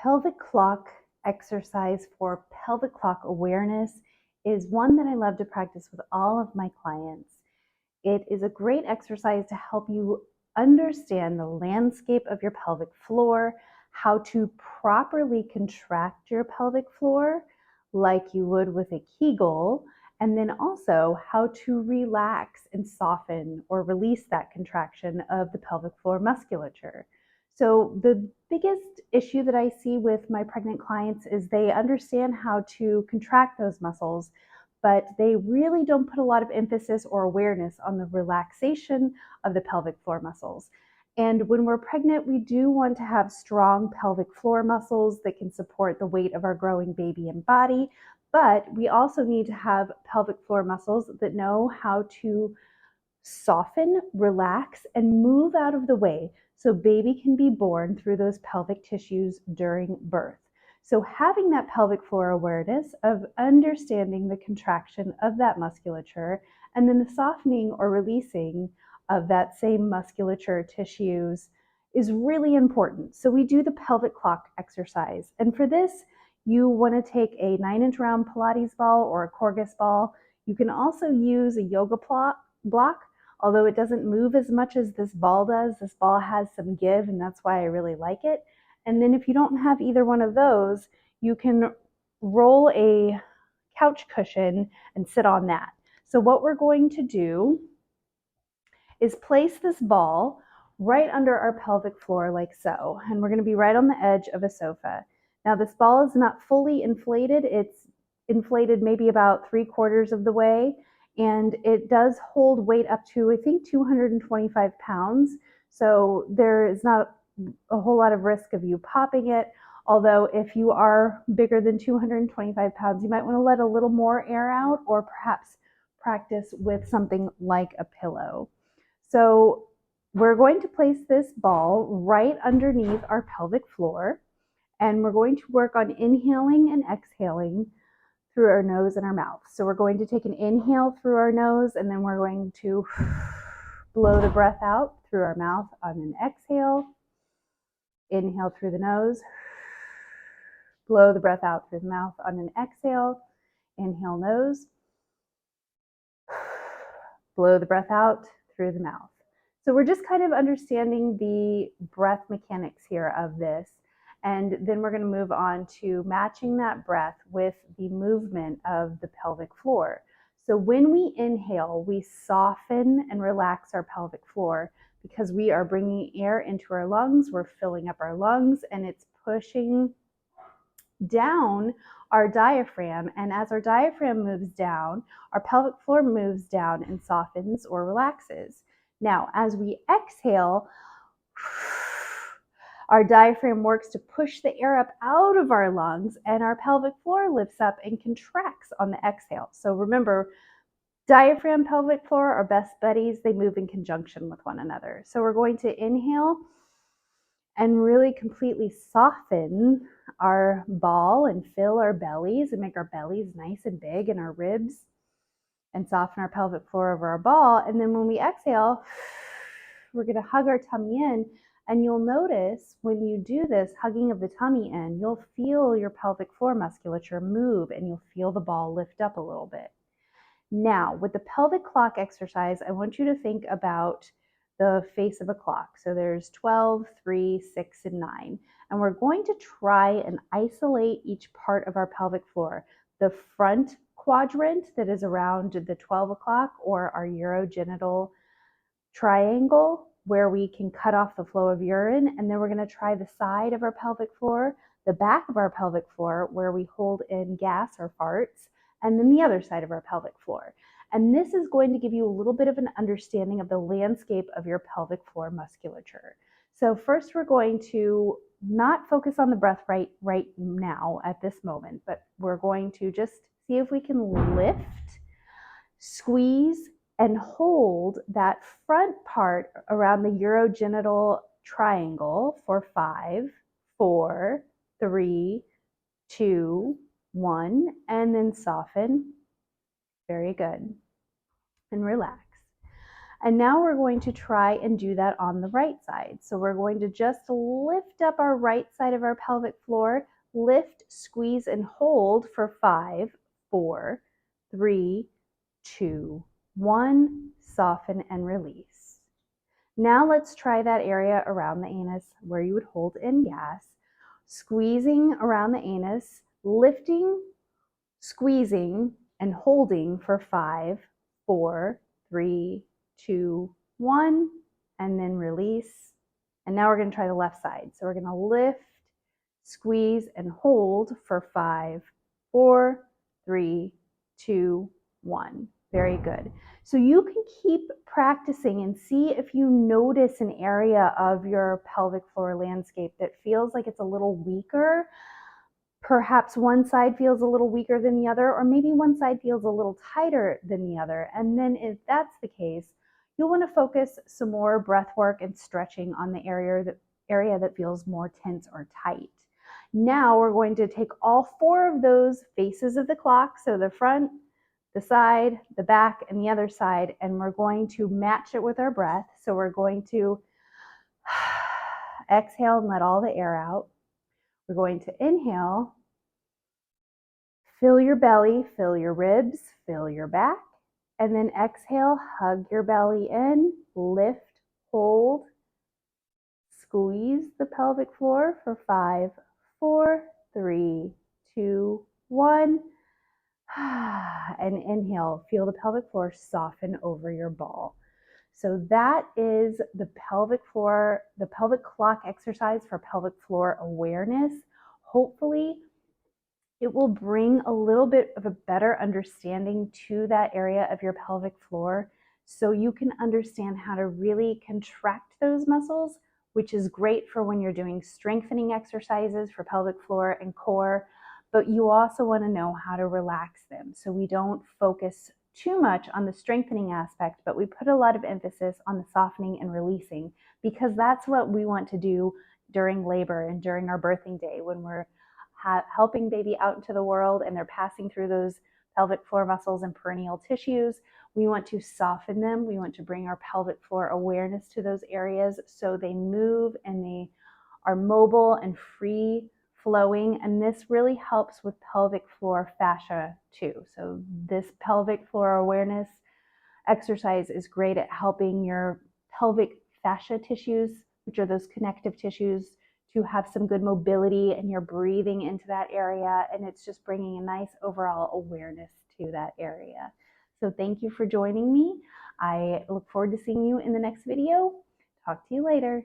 Pelvic Clock Exercise for Pelvic Clock Awareness is one that I love to practice with all of my clients. It is a great exercise to help you understand the landscape of your pelvic floor, how to properly contract your pelvic floor like you would with a Kegel, and then also how to relax and soften or release that contraction of the pelvic floor musculature. So the biggest issue that I see with my pregnant clients is they understand how to contract those muscles, but they really don't put a lot of emphasis or awareness on the relaxation of the pelvic floor muscles. And when we're pregnant, we do want to have strong pelvic floor muscles that can support the weight of our growing baby and body, but we also need to have pelvic floor muscles that know how to soften, relax, and move out of the way so baby can be born through those pelvic tissues during birth. So having that pelvic floor awareness of understanding the contraction of that musculature and then the softening or releasing of that same musculature tissues is really important. So we do the pelvic clock exercise. And for this, you want to take a 9-inch round Pilates ball or a Corgus ball. You can also use a yoga block. Although it doesn't move as much as this ball does, this ball has some give, and that's why I really like it. And then if you don't have either one of those, you can roll a couch cushion and sit on that. So what we're going to do is place this ball right under our pelvic floor like so, and we're going to be right on the edge of a sofa. Now this ball is not fully inflated, it's inflated maybe about 3/4 of the way, and it does hold weight up to, I think, 225 pounds. So there is not a whole lot of risk of you popping it. Although if you are bigger than 225 pounds, you might want to let a little more air out or perhaps practice with something like a pillow. So we're going to place this ball right underneath our pelvic floor, and we're going to work on inhaling and exhaling through our nose and our mouth. So we're going to take an inhale through our nose, and then we're going to blow the breath out through our mouth on an exhale. Inhale through the nose, blow the breath out through the mouth on an exhale. Inhale nose, blow the breath out through the mouth. So we're just kind of understanding the breath mechanics here of this. And then we're going to move on to matching that breath with the movement of the pelvic floor. So when we inhale, we soften and relax our pelvic floor because we are bringing air into our lungs, we're filling up our lungs, and it's pushing down our diaphragm. And as our diaphragm moves down, our pelvic floor moves down and softens or relaxes. Now, as we exhale, our diaphragm works to push the air up out of our lungs, and our pelvic floor lifts up and contracts on the exhale. So remember, diaphragm, pelvic floor are best buddies. They move in conjunction with one another. So we're going to inhale and really completely soften our ball and fill our bellies and make our bellies nice and big and our ribs, and soften our pelvic floor over our ball. And then when we exhale, we're going to hug our tummy in. And you'll notice when you do this hugging of the tummy in, you'll feel your pelvic floor musculature move and you'll feel the ball lift up a little bit. Now, with the pelvic clock exercise, I want you to think about the face of a clock. So there's 12, 3, 6, and 9. And we're going to try and isolate each part of our pelvic floor. The front quadrant that is around the 12 o'clock, or our urogenital triangle, where we can cut off the flow of urine. And then we're going to try the side of our pelvic floor, the back of our pelvic floor, where we hold in gas or farts, and then the other side of our pelvic floor. And this is going to give you a little bit of an understanding of the landscape of your pelvic floor musculature. So first, we're going to not focus on the breath right now at this moment, but we're going to just see if we can lift, squeeze, and hold that front part around the urogenital triangle for 5, 4, 3, 2, 1, and then soften. Very good. And relax. And now we're going to try and do that on the right side. So we're going to just lift up our right side of our pelvic floor, lift, squeeze, and hold for 5, 4, 3, 2, 1, soften and release. Now let's try that area around the anus where you would hold in gas, squeezing around the anus, lifting, squeezing, and holding for 5, 4, 3, 2, 1, and then release. And now we're going to try the left side. So we're going to lift, squeeze, and hold for 5, 4, 3, 2, 1. Very good. So you can keep practicing and see if you notice an area of your pelvic floor landscape that feels like it's a little weaker. Perhaps one side feels a little weaker than the other, or maybe one side feels a little tighter than the other. And then if that's the case, you'll want to focus some more breath work and stretching on the area that feels more tense or tight. Now we're going to take all 4 of those faces of the clock, so the front, the side, the back, and the other side, and we're going to match it with our breath. So we're going to exhale and let all the air out. We're going to inhale, fill your belly, fill your ribs, fill your back, and then exhale, hug your belly in, lift, hold, squeeze the pelvic floor for 5, 4, 3, 2, 1, and inhale, feel the pelvic floor soften over your ball. So that is the pelvic clock exercise for pelvic floor awareness. Hopefully, it will bring a little bit of a better understanding to that area of your pelvic floor so you can understand how to really contract those muscles, which is great for when you're doing strengthening exercises for pelvic floor and core, but you also want to know how to relax them so we don't focus too much on the strengthening aspect, but we put a lot of emphasis on the softening and releasing, because that's what we want to do during labor and during our birthing day when we're helping baby out into the world and they're passing through those pelvic floor muscles and perineal tissues. We want to soften them. We want to bring our pelvic floor awareness to those areas so they move and they are mobile and free flowing. And this really helps with pelvic floor fascia too. So this pelvic floor awareness exercise is great at helping your pelvic fascia tissues, which are those connective tissues, to have some good mobility, and you're breathing into that area, and it's just bringing a nice overall awareness to that area. So thank you for joining me. I look forward to seeing you in the next video. Talk to you later.